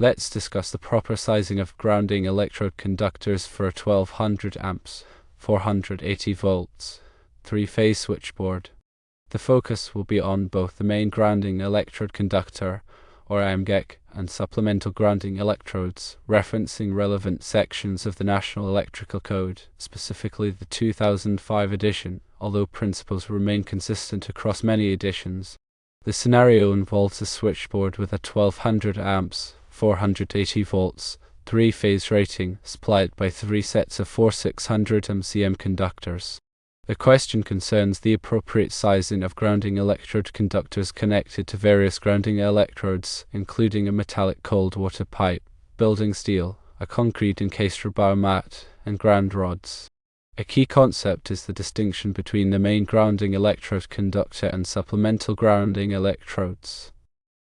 Let's discuss the proper sizing of grounding electrode conductors for a 1200 amps, 480 volts, three-phase switchboard. The focus will be on both the main grounding electrode conductor, or AMGEC, and supplemental grounding electrodes, referencing relevant sections of the National Electrical Code, specifically the 2005 edition, although principles remain consistent across many editions. The scenario involves a switchboard with a 1200 amps, 480 volts, three-phase rating, supplied by three sets of 4600 MCM conductors. The question concerns the appropriate sizing of grounding electrode conductors connected to various grounding electrodes, including a metallic cold water pipe, building steel, a concrete encased rebar mat, and ground rods. A key concept is the distinction between the main grounding electrode conductor and supplemental grounding electrodes.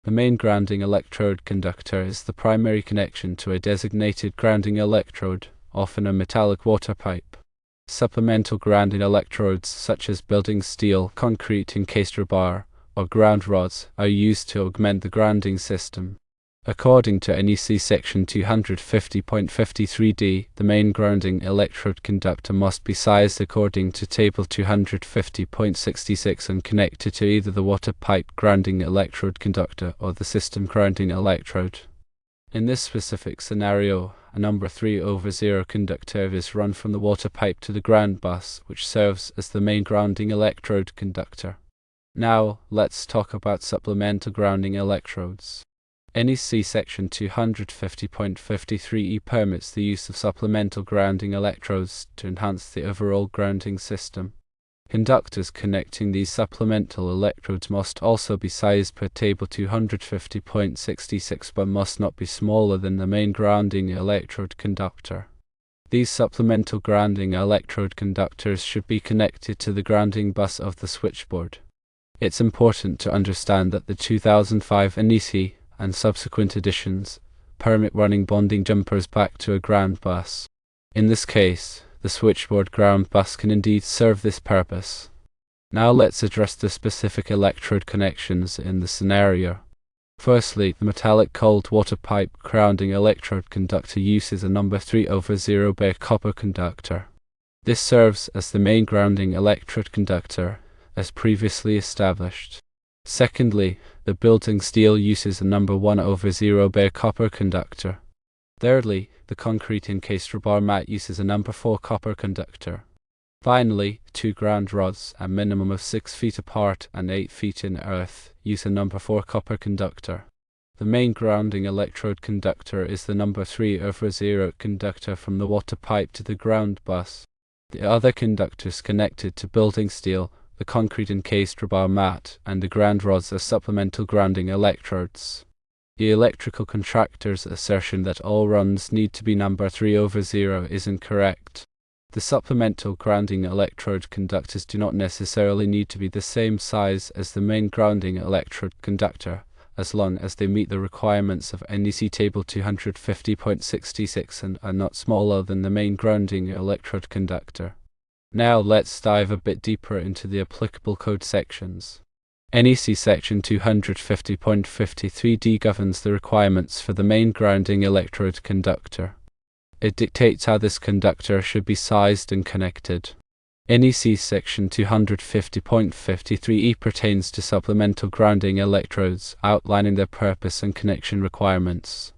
The main grounding electrode conductor is the primary connection to a designated grounding electrode, often a metallic water pipe. Supplemental grounding electrodes such as building steel, concrete encased rebar, or ground rods are used to augment the grounding system. According to NEC section 250.53d, the main grounding electrode conductor must be sized according to table 250.66 and connected to either the water pipe grounding electrode conductor or the system grounding electrode. In this specific scenario, a number 3/0 conductor is run from the water pipe to the ground bus, which serves as the main grounding electrode conductor. Now, let's talk about supplemental grounding electrodes. NEC section 250.53e permits the use of supplemental grounding electrodes to enhance the overall grounding system. Conductors connecting these supplemental electrodes must also be sized per table 250.66 but must not be smaller than the main grounding electrode conductor. These supplemental grounding electrode conductors should be connected to the grounding bus of the switchboard. It's important to understand that the 2005 NEC and subsequent editions permit running bonding jumpers back to a ground bus. In this case, the switchboard ground bus can indeed serve this purpose. Now let's address the specific electrode connections in the scenario. Firstly, the metallic cold water pipe grounding electrode conductor uses a number 3/0 bare copper conductor. This serves as the main grounding electrode conductor, as previously established. Secondly, the building steel uses a number 1/0 bare copper conductor. Thirdly, the concrete encased rebar mat uses a number 4 copper conductor. Finally, two ground rods, a minimum of 6 feet apart and 8 feet in earth, use a number 4 copper conductor. The main grounding electrode conductor is the number 3/0 conductor from the water pipe to the ground bus. The other conductors connected to building steel, the concrete encased rebar mat, and the ground rods are supplemental grounding electrodes. The electrical contractor's assertion that all runs need to be number 3/0 is incorrect. The supplemental grounding electrode conductors do not necessarily need to be the same size as the main grounding electrode conductor, as long as they meet the requirements of NEC table 250.66 and are not smaller than the main grounding electrode conductor. Now let's dive a bit deeper into the applicable code sections. NEC section 250.53d governs the requirements for the main grounding electrode conductor. It dictates how this conductor should be sized and connected. NEC section 250.53e pertains to supplemental grounding electrodes, outlining their purpose and connection requirements.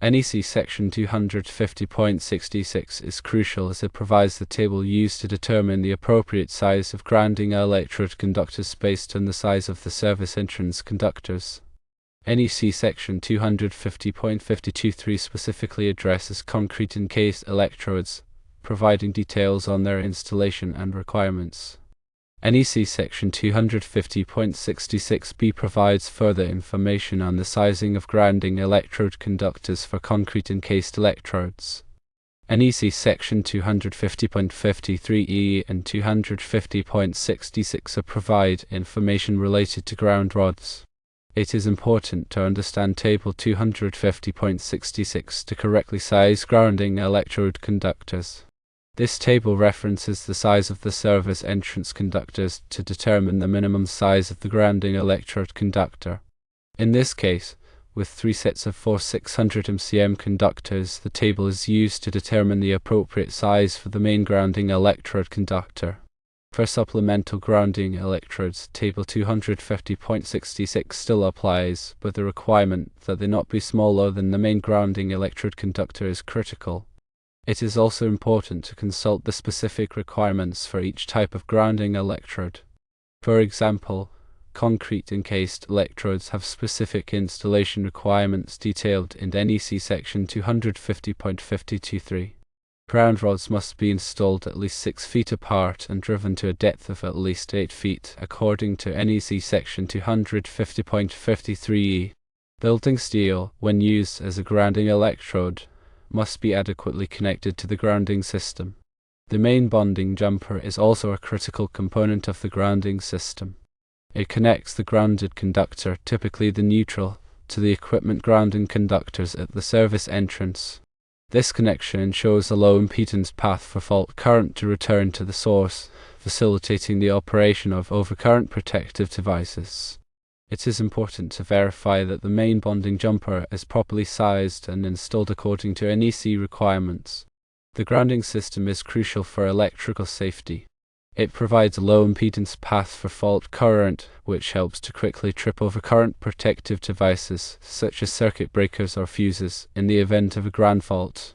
NEC section 250.66 is crucial as it provides the table used to determine the appropriate size of grounding electrode conductors based on the size of the service entrance conductors. NEC section 250.523 specifically addresses concrete encased electrodes, providing details on their installation and requirements. NEC section 250.66b provides further information on the sizing of grounding electrode conductors for concrete encased electrodes. NEC section 250.53e and 250.66 provide information related to ground rods. It is important to understand table 250.66 to correctly size grounding electrode conductors. This table references the size of the service entrance conductors to determine the minimum size of the grounding electrode conductor. In this case, with 3 sets of 4 600 mcm conductors. The table is used to determine the appropriate size for the main grounding electrode conductor. For supplemental grounding electrodes, table 250.66 still applies, but the requirement that they not be smaller than the main grounding electrode conductor is critical. It is also important to consult the specific requirements for each type of grounding electrode. For example, concrete encased electrodes have specific installation requirements detailed in NEC section 250.523. Ground rods must be installed at least 6 feet apart and driven to a depth of at least 8 feet according to NEC section 250.53e. Building steel, when used as a grounding electrode, must be adequately connected to the grounding system. The main bonding jumper is also a critical component of the grounding system. It connects the grounded conductor, typically the neutral, to the equipment grounding conductors at the service entrance. This connection ensures a low impedance path for fault current to return to the source, facilitating the operation of overcurrent protective devices. It is important to verify that the main bonding jumper is properly sized and installed according to NEC requirements. The grounding system is crucial for electrical safety. It provides a low impedance path for fault current, which helps to quickly trip overcurrent protective devices, such as circuit breakers or fuses, in the event of a ground fault.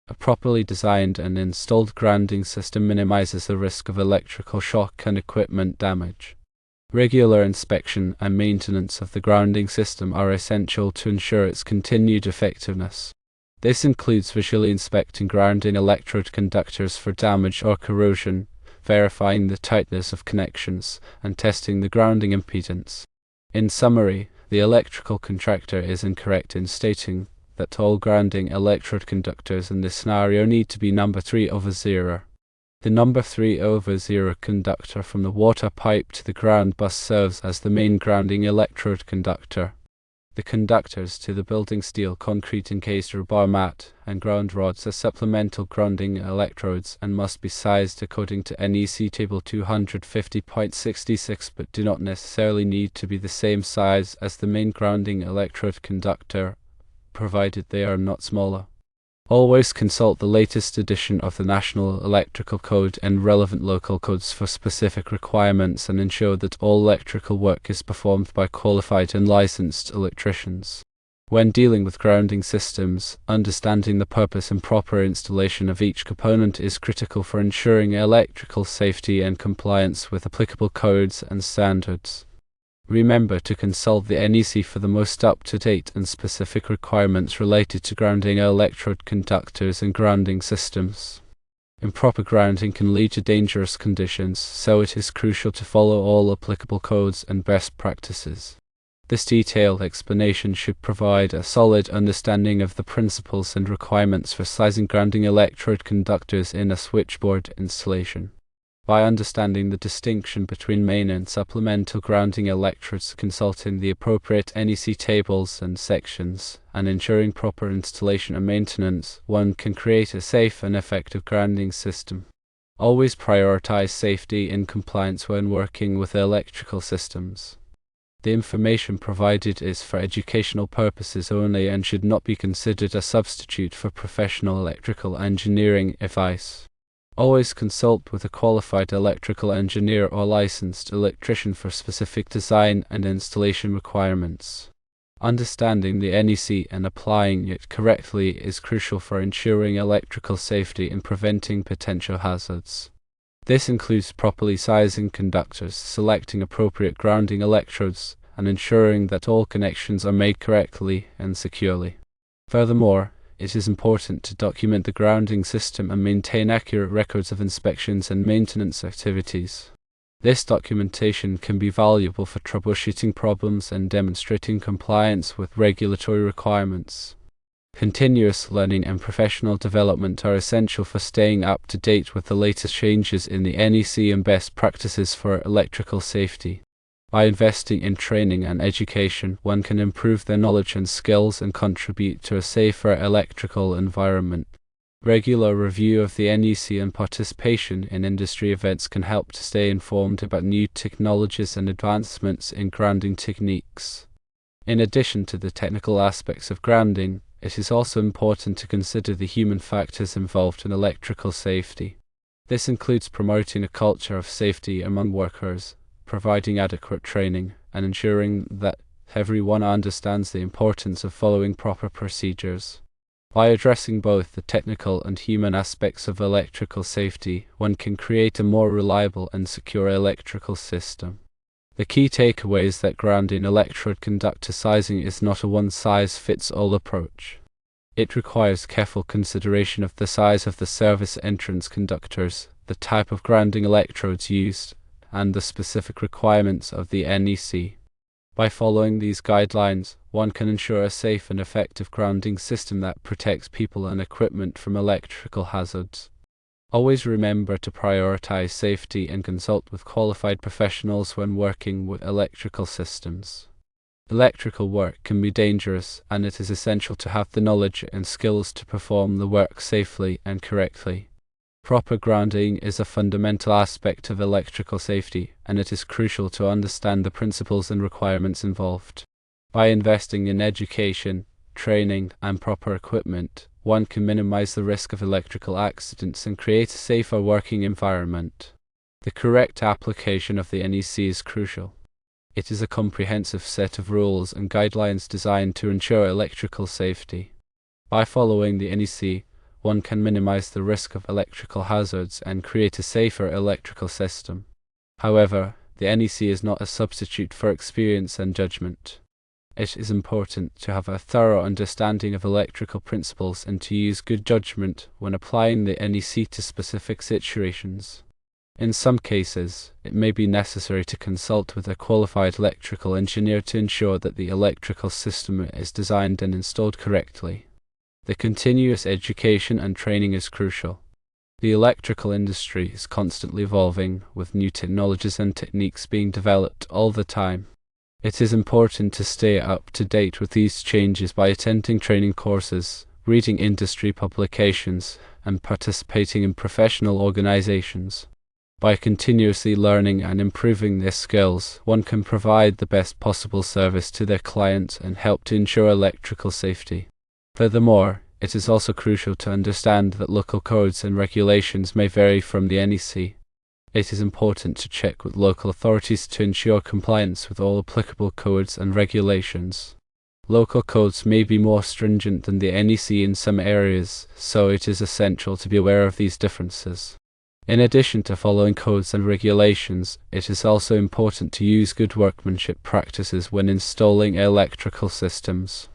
A properly designed and installed grounding system minimizes the risk of electrical shock and equipment damage. Regular inspection and maintenance of the grounding system are essential to ensure its continued effectiveness. This includes visually inspecting grounding electrode conductors for damage or corrosion, verifying the tightness of connections, and testing the grounding impedance. In summary, the electrical contractor is incorrect in stating that all grounding electrode conductors in this scenario need to be number 3/0. The number 3/0 conductor from the water pipe to the ground bus serves as the main grounding electrode conductor. The conductors to the building steel, concrete encased rebar mat, and ground rods are supplemental grounding electrodes and must be sized according to NEC table 250.66 but do not necessarily need to be the same size as the main grounding electrode conductor, provided they are not smaller. Always consult the latest edition of the National Electrical Code and relevant local codes for specific requirements and ensure that all electrical work is performed by qualified and licensed electricians. When dealing with grounding systems, understanding the purpose and proper installation of each component is critical for ensuring electrical safety and compliance with applicable codes and standards. Remember to consult the NEC for the most up-to-date and specific requirements related to grounding electrode conductors and grounding systems. Improper grounding can lead to dangerous conditions, so it is crucial to follow all applicable codes and best practices. This detailed explanation should provide a solid understanding of the principles and requirements for sizing grounding electrode conductors in a switchboard installation. By understanding the distinction between main and supplemental grounding electrodes, consulting the appropriate NEC tables and sections, and ensuring proper installation and maintenance, one can create a safe and effective grounding system. Always prioritize safety and compliance when working with electrical systems. The information provided is for educational purposes only and should not be considered a substitute for professional electrical engineering advice. Always consult with a qualified electrical engineer or licensed electrician for specific design and installation requirements. Understanding the NEC and applying it correctly is crucial for ensuring electrical safety and preventing potential hazards. This includes properly sizing conductors, selecting appropriate grounding electrodes, and ensuring that all connections are made correctly and securely. Furthermore, it is important to document the grounding system and maintain accurate records of inspections and maintenance activities. This documentation can be valuable for troubleshooting problems and demonstrating compliance with regulatory requirements. Continuous learning and professional development are essential for staying up to date with the latest changes in the NEC and best practices for electrical safety. By investing in training and education, one can improve their knowledge and skills and contribute to a safer electrical environment. Regular review of the NEC and participation in industry events can help to stay informed about new technologies and advancements in grounding techniques. In addition to the technical aspects of grounding, it is also important to consider the human factors involved in electrical safety. This includes promoting a culture of safety among workers, providing adequate training, and ensuring that everyone understands the importance of following proper procedures. By addressing both the technical and human aspects of electrical safety, one can create a more reliable and secure electrical system. The key takeaway is that grounding electrode conductor sizing is not a one-size-fits-all approach. It requires careful consideration of the size of the service entrance conductors, the type of grounding electrodes used, and the specific requirements of the NEC. By following these guidelines, one can ensure a safe and effective grounding system that protects people and equipment from electrical hazards. Always remember to prioritize safety and consult with qualified professionals when working with electrical systems. Electrical work can be dangerous, and it is essential to have the knowledge and skills to perform the work safely and correctly. Proper grounding is a fundamental aspect of electrical safety, and it is crucial to understand the principles and requirements involved. By investing in education, training, and proper equipment, one can minimize the risk of electrical accidents and create a safer working environment. The correct application of the NEC is crucial. It is a comprehensive set of rules and guidelines designed to ensure electrical safety. By following the NEC, one can minimize the risk of electrical hazards and create a safer electrical system. However, the NEC is not a substitute for experience and judgment. It is important to have a thorough understanding of electrical principles and to use good judgment when applying the NEC to specific situations. In some cases, it may be necessary to consult with a qualified electrical engineer to ensure that the electrical system is designed and installed correctly. The continuous education and training is crucial. The electrical industry is constantly evolving, with new technologies and techniques being developed all the time. It is important to stay up to date with these changes by attending training courses, reading industry publications, and participating in professional organizations. By continuously learning and improving their skills, one can provide the best possible service to their clients and help to ensure electrical safety. Furthermore, it is also crucial to understand that local codes and regulations may vary from the NEC. It is important to check with local authorities to ensure compliance with all applicable codes and regulations. Local codes may be more stringent than the NEC in some areas, so it is essential to be aware of these differences. In addition to following codes and regulations, it is also important to use good workmanship practices when installing electrical systems.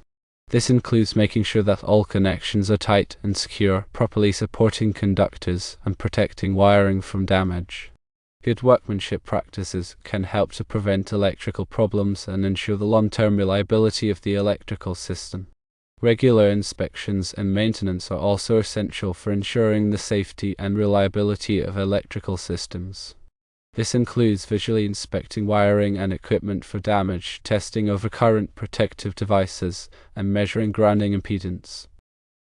This includes making sure that all connections are tight and secure, properly supporting conductors, and protecting wiring from damage. Good workmanship practices can help to prevent electrical problems and ensure the long-term reliability of the electrical system. Regular inspections and maintenance are also essential for ensuring the safety and reliability of electrical systems. This includes visually inspecting wiring and equipment for damage, testing overcurrent protective devices, and measuring grounding impedance.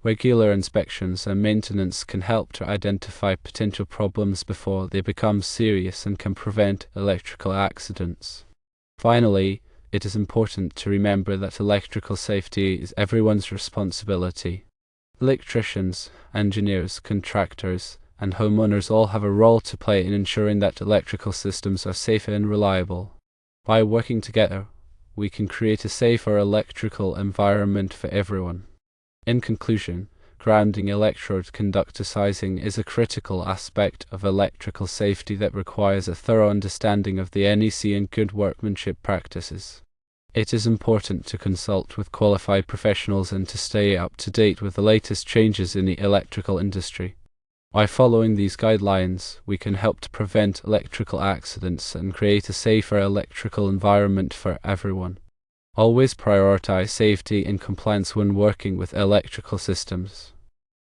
Regular inspections and maintenance can help to identify potential problems before they become serious and can prevent electrical accidents. Finally, it is important to remember that electrical safety is everyone's responsibility. Electricians, engineers, contractors, and homeowners all have a role to play in ensuring that electrical systems are safe and reliable. By working together, we can create a safer electrical environment for everyone. In conclusion, grounding electrode conductor sizing is a critical aspect of electrical safety that requires a thorough understanding of the NEC and good workmanship practices. It is important to consult with qualified professionals and to stay up to date with the latest changes in the electrical industry. By following these guidelines, we can help to prevent electrical accidents and create a safer electrical environment for everyone. Always prioritize safety and compliance when working with electrical systems.